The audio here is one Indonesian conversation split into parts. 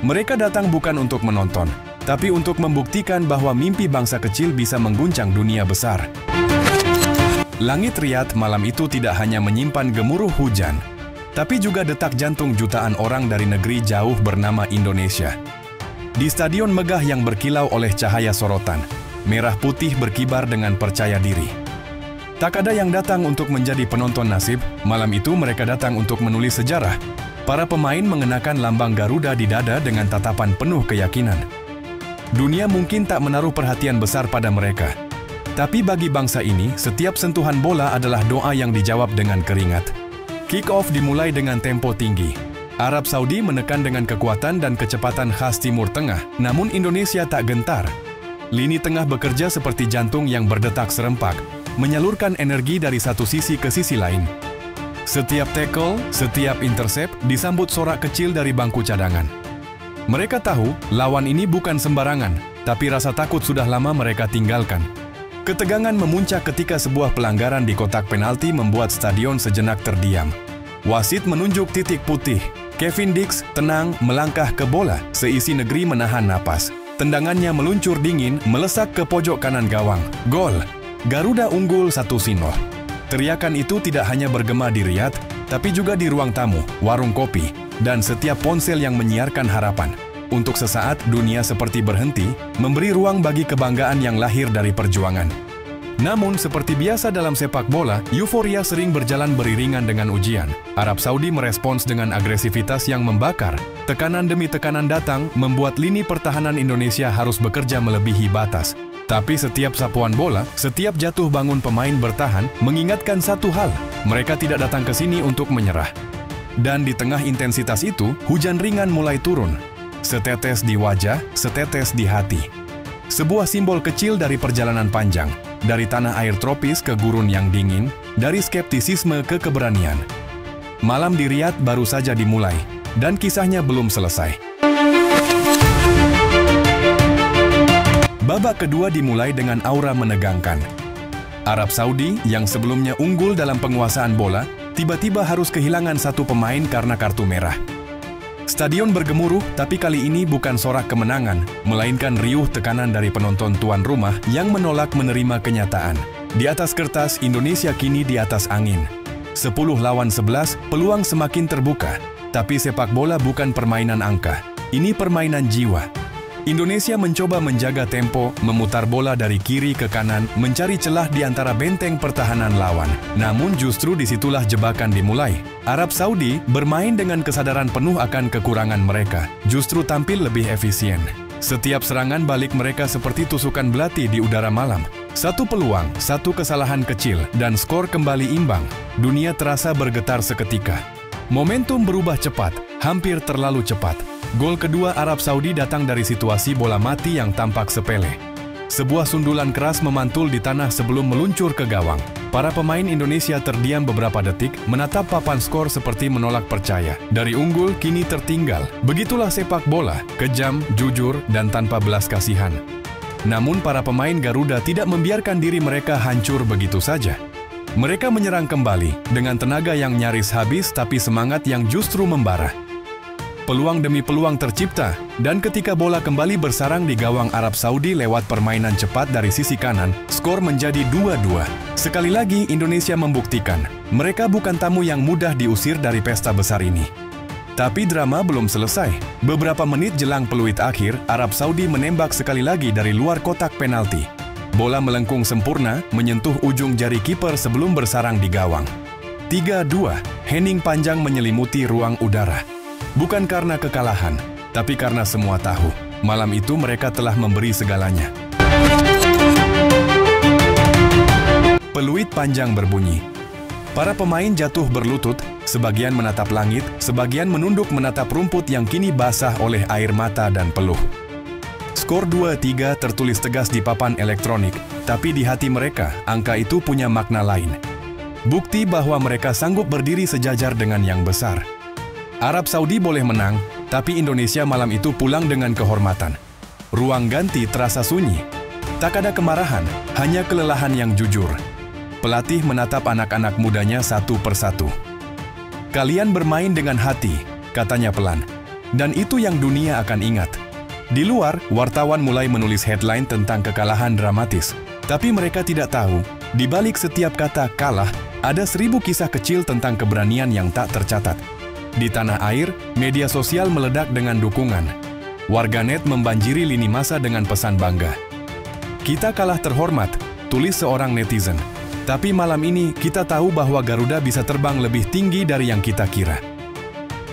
Mereka datang bukan untuk menonton, tapi untuk membuktikan bahwa mimpi bangsa kecil bisa mengguncang dunia besar. Langit Riyadh malam itu tidak hanya menyimpan gemuruh hujan, tapi juga detak jantung jutaan orang dari negeri jauh bernama Indonesia. Di stadion megah yang berkilau oleh cahaya sorotan, merah putih berkibar dengan percaya diri. Tak ada yang datang untuk menjadi penonton nasib, malam itu mereka datang untuk menulis sejarah. Para pemain mengenakan lambang Garuda di dada dengan tatapan penuh keyakinan. Dunia mungkin tak menaruh perhatian besar pada mereka. Tapi bagi bangsa ini, setiap sentuhan bola adalah doa yang dijawab dengan keringat. Kick-off dimulai dengan tempo tinggi. Arab Saudi menekan dengan kekuatan dan kecepatan khas Timur Tengah, namun Indonesia tak gentar. Lini tengah bekerja seperti jantung yang berdetak serempak, menyalurkan energi dari satu sisi ke sisi lain. Setiap tackle, setiap intercept disambut sorak kecil dari bangku cadangan. Mereka tahu lawan ini bukan sembarangan, tapi rasa takut sudah lama mereka tinggalkan. Ketegangan memuncak ketika sebuah pelanggaran di kotak penalti membuat stadion sejenak terdiam. Wasit menunjuk titik putih. Kevin Dix tenang melangkah ke bola, seisi negeri menahan napas. Tendangannya meluncur dingin, melesak ke pojok kanan gawang. Gol! Garuda unggul 1-0. Teriakan itu tidak hanya bergema di Riyadh, tapi juga di ruang tamu, warung kopi, dan setiap ponsel yang menyiarkan harapan. Untuk sesaat, dunia seperti berhenti, memberi ruang bagi kebanggaan yang lahir dari perjuangan. Namun, seperti biasa dalam sepak bola, euforia sering berjalan beriringan dengan ujian. Arab Saudi merespons dengan agresivitas yang membakar. Tekanan demi tekanan datang, membuat lini pertahanan Indonesia harus bekerja melebihi batas. Tapi setiap sapuan bola, setiap jatuh bangun pemain bertahan, mengingatkan satu hal, mereka tidak datang ke sini untuk menyerah. Dan di tengah intensitas itu, hujan ringan mulai turun. Setetes di wajah, setetes di hati. Sebuah simbol kecil dari perjalanan panjang, dari tanah air tropis ke gurun yang dingin, dari skeptisisme ke keberanian. Malam di Riyadh baru saja dimulai, dan kisahnya belum selesai. Babak kedua dimulai dengan aura menegangkan. Arab Saudi yang sebelumnya unggul dalam penguasaan bola, tiba-tiba harus kehilangan satu pemain karena kartu merah. Stadion bergemuruh, tapi kali ini bukan sorak kemenangan, melainkan riuh tekanan dari penonton tuan rumah yang menolak menerima kenyataan. Di atas kertas, Indonesia kini di atas angin. 10 lawan 11, peluang semakin terbuka. Tapi sepak bola bukan permainan angka, ini permainan jiwa. Indonesia mencoba menjaga tempo, memutar bola dari kiri ke kanan, mencari celah di antara benteng pertahanan lawan. Namun justru disitulah jebakan dimulai. Arab Saudi bermain dengan kesadaran penuh akan kekurangan mereka, justru tampil lebih efisien. Setiap serangan balik mereka seperti tusukan belati di udara malam. Satu peluang, satu kesalahan kecil, dan skor kembali imbang. Dunia terasa bergetar seketika. Momentum berubah cepat, hampir terlalu cepat. Gol kedua Arab Saudi datang dari situasi bola mati yang tampak sepele. Sebuah sundulan keras memantul di tanah sebelum meluncur ke gawang. Para pemain Indonesia terdiam beberapa detik, menatap papan skor seperti menolak percaya. Dari unggul, kini tertinggal. Begitulah sepak bola, kejam, jujur, dan tanpa belas kasihan. Namun para pemain Garuda tidak membiarkan diri mereka hancur begitu saja. Mereka menyerang kembali, dengan tenaga yang nyaris habis tapi semangat yang justru membara. Peluang demi peluang tercipta, dan ketika bola kembali bersarang di gawang Arab Saudi lewat permainan cepat dari sisi kanan, skor menjadi 2-2. Sekali lagi Indonesia membuktikan, mereka bukan tamu yang mudah diusir dari pesta besar ini. Tapi drama belum selesai. Beberapa menit jelang peluit akhir, Arab Saudi menembak sekali lagi dari luar kotak penalti. Bola melengkung sempurna, menyentuh ujung jari kiper sebelum bersarang di gawang. 3-2, hening panjang menyelimuti ruang udara. Bukan karena kekalahan, tapi karena semua tahu, malam itu mereka telah memberi segalanya. Peluit panjang berbunyi. Para pemain jatuh berlutut, sebagian menatap langit, sebagian menunduk menatap rumput yang kini basah oleh air mata dan peluh. Skor 2-3 tertulis tegas di papan elektronik, tapi di hati mereka, angka itu punya makna lain. Bukti bahwa mereka sanggup berdiri sejajar dengan yang besar. Arab Saudi boleh menang, tapi Indonesia malam itu pulang dengan kehormatan. Ruang ganti terasa sunyi. Tak ada kemarahan, hanya kelelahan yang jujur. Pelatih menatap anak-anak mudanya satu persatu. "Kalian bermain dengan hati," katanya pelan. Dan itu yang dunia akan ingat. Di luar, wartawan mulai menulis headline tentang kekalahan dramatis. Tapi mereka tidak tahu, di balik setiap kata kalah, ada 1000 kisah kecil tentang keberanian yang tak tercatat. Di tanah air, media sosial meledak dengan dukungan. Warganet membanjiri lini masa dengan pesan bangga. "Kita kalah terhormat," tulis seorang netizen. Tapi malam ini kita tahu bahwa Garuda bisa terbang lebih tinggi dari yang kita kira.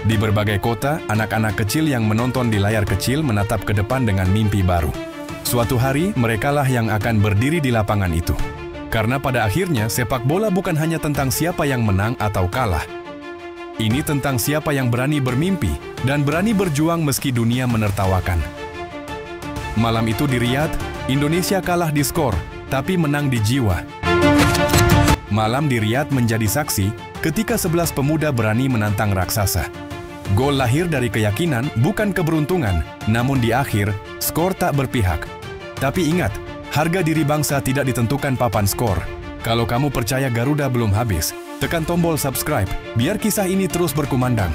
Di berbagai kota, anak-anak kecil yang menonton di layar kecil menatap ke depan dengan mimpi baru. Suatu hari, merekalah yang akan berdiri di lapangan itu. Karena pada akhirnya, sepak bola bukan hanya tentang siapa yang menang atau kalah. Ini tentang siapa yang berani bermimpi dan berani berjuang meski dunia menertawakan. Malam itu di Riyadh, Indonesia kalah di skor, tapi menang di jiwa. Malam di Riyadh menjadi saksi ketika 11 pemuda berani menantang raksasa. Gol lahir dari keyakinan, bukan keberuntungan, namun di akhir, skor tak berpihak. Tapi ingat, harga diri bangsa tidak ditentukan papan skor. Kalau kamu percaya Garuda belum habis, tekan tombol subscribe, biar kisah ini terus berkumandang.